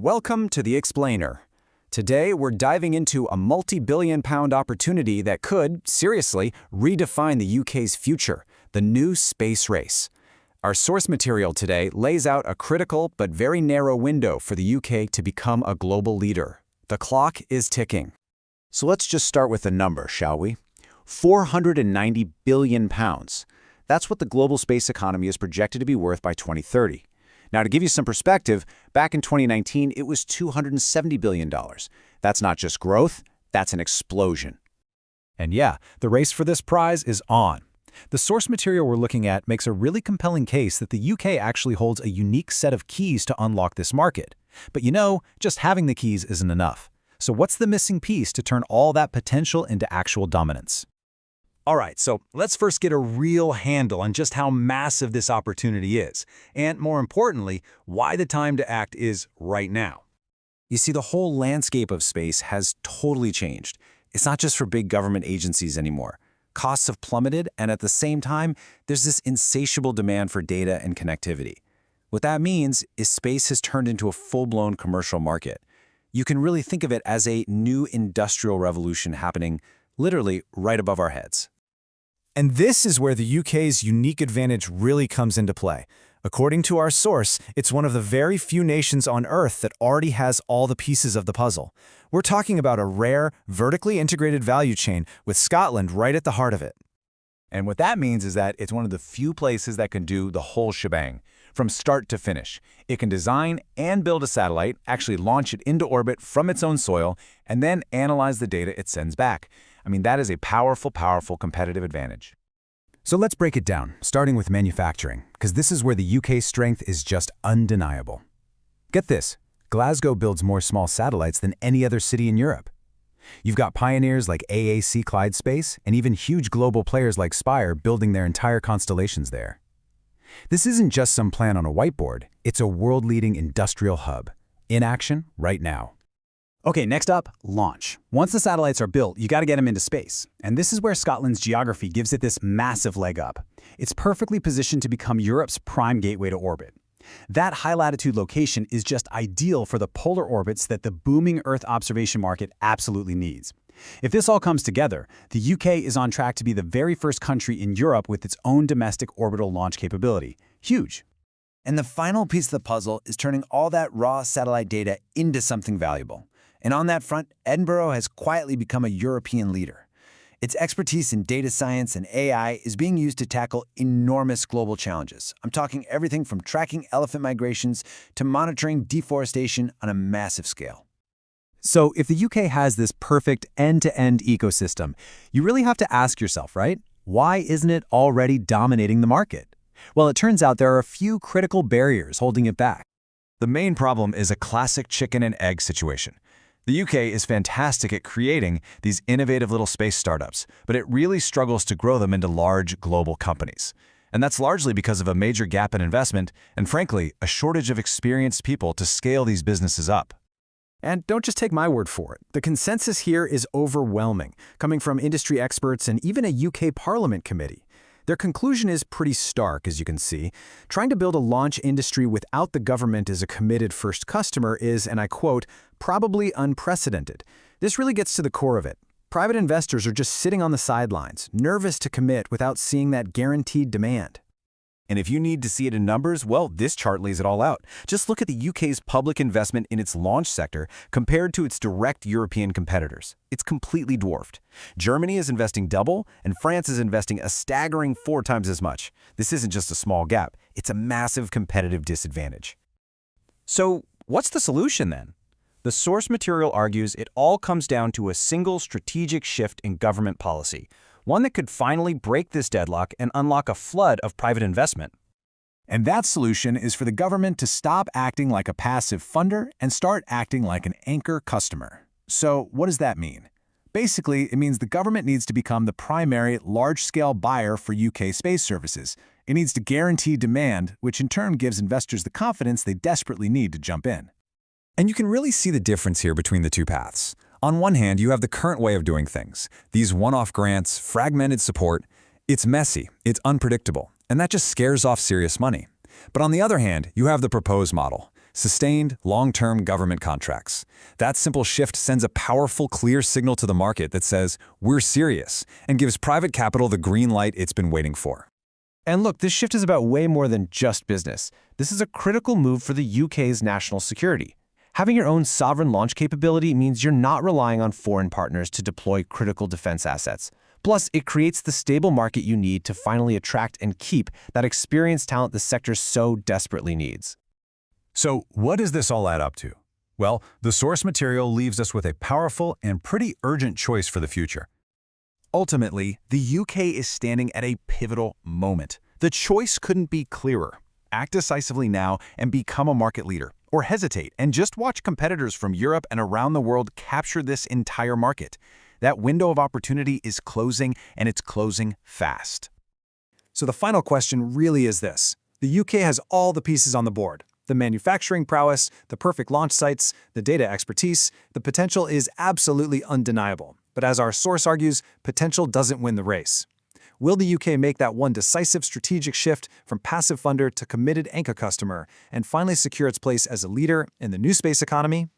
Welcome to The Explainer. Today, we're diving into a multi-billion-pound opportunity that could, seriously, redefine the UK's future, the new space race. Our source material today lays out a critical but very narrow window for the UK to become a global leader. The clock is ticking. So let's just start with a number, shall we? £490 billion. That's what the global space economy is projected to be worth by 2030. Now, to give you some perspective, back in 2019, it was $270 billion. That's not just growth, that's an explosion. And yeah, the race for this prize is on. The source material we're looking at makes a really compelling case that the UK actually holds a unique set of keys to unlock this market. But just having the keys isn't enough. So what's the missing piece to turn all that potential into actual dominance? All right, so let's first get a real handle on just how massive this opportunity is, and more importantly, why the time to act is right now. You see, the whole landscape of space has totally changed. It's not just for big government agencies anymore. Costs have plummeted, and at the same time, there's this insatiable demand for data and connectivity. What that means is space has turned into a full-blown commercial market. You can really think of it as a new industrial revolution happening literally right above our heads. And this is where the UK's unique advantage really comes into play. According to our source, it's one of the very few nations on Earth that already has all the pieces of the puzzle. We're talking about a rare, vertically integrated value chain with Scotland right at the heart of it. And what that means is that it's one of the few places that can do the whole shebang, from start to finish. It can design and build a satellite, actually launch it into orbit from its own soil, and then analyze the data it sends back. I mean, that is a powerful, powerful competitive advantage. So let's break it down, starting with manufacturing, because this is where the UK's strength is just undeniable. Get this, Glasgow builds more small satellites than any other city in Europe. You've got pioneers like AAC Clyde Space, and even huge global players like Spire building their entire constellations there. This isn't just some plan on a whiteboard, it's a world-leading industrial hub, in action right now. Okay, next up, launch. Once the satellites are built, you got to get them into space. And this is where Scotland's geography gives it this massive leg up. It's perfectly positioned to become Europe's prime gateway to orbit. That high-latitude location is just ideal for the polar orbits that the booming Earth observation market absolutely needs. If this all comes together, the UK is on track to be the very first country in Europe with its own domestic orbital launch capability. Huge. And the final piece of the puzzle is turning all that raw satellite data into something valuable. And on that front, Edinburgh has quietly become a European leader. Its expertise in data science and AI is being used to tackle enormous global challenges. I'm talking everything from tracking elephant migrations to monitoring deforestation on a massive scale. So if the UK has this perfect end-to-end ecosystem, you really have to ask yourself, right? Why isn't it already dominating the market? Well, it turns out there are a few critical barriers holding it back. The main problem is a classic chicken and egg situation. The UK is fantastic at creating these innovative little space startups, but it really struggles to grow them into large global companies. And that's largely because of a major gap in investment and, frankly, a shortage of experienced people to scale these businesses up. And don't just take my word for it. The consensus here is overwhelming, coming from industry experts and even a UK Parliament committee. Their conclusion is pretty stark, as you can see. Trying to build a launch industry without the government as a committed first customer is, and I quote, probably unprecedented. This really gets to the core of it. Private investors are just sitting on the sidelines, nervous to commit without seeing that guaranteed demand. And if you need to see it in numbers, well, this chart lays it all out. Just look at the UK's public investment in its launch sector compared to its direct European competitors. It's completely dwarfed. Germany is investing double, and France is investing a staggering 4 times as much. This isn't just a small gap, it's a massive competitive disadvantage. So what's the solution then? The source material argues it all comes down to a single strategic shift in government policy, one that could finally break this deadlock and unlock a flood of private investment. And that solution is for the government to stop acting like a passive funder and start acting like an anchor customer. So what does that mean? Basically, it means the government needs to become the primary large-scale buyer for UK space services. It needs to guarantee demand, which in turn gives investors the confidence they desperately need to jump in. And you can really see the difference here between the two paths. On one hand, you have the current way of doing things. These one-off grants, fragmented support. It's messy, it's unpredictable, and that just scares off serious money. But on the other hand, you have the proposed model. Sustained, long-term government contracts. That simple shift sends a powerful, clear signal to the market that says, we're serious, and gives private capital the green light it's been waiting for. And look, this shift is about way more than just business. This is a critical move for the UK's national security. Having your own sovereign launch capability means you're not relying on foreign partners to deploy critical defense assets. Plus, it creates the stable market you need to finally attract and keep that experienced talent the sector so desperately needs. So what does this all add up to? Well, the source material leaves us with a powerful and pretty urgent choice for the future. Ultimately, the UK is standing at a pivotal moment. The choice couldn't be clearer. Act decisively now and become a market leader, or hesitate and just watch competitors from Europe and around the world capture this entire market. That window of opportunity is closing, and it's closing fast. So the final question really is this. The UK has all the pieces on the board. The manufacturing prowess, the perfect launch sites, the data expertise, the potential is absolutely undeniable. But as our source argues, potential doesn't win the race. Will the UK make that one decisive strategic shift from passive funder to committed anchor customer and finally secure its place as a leader in the new space economy?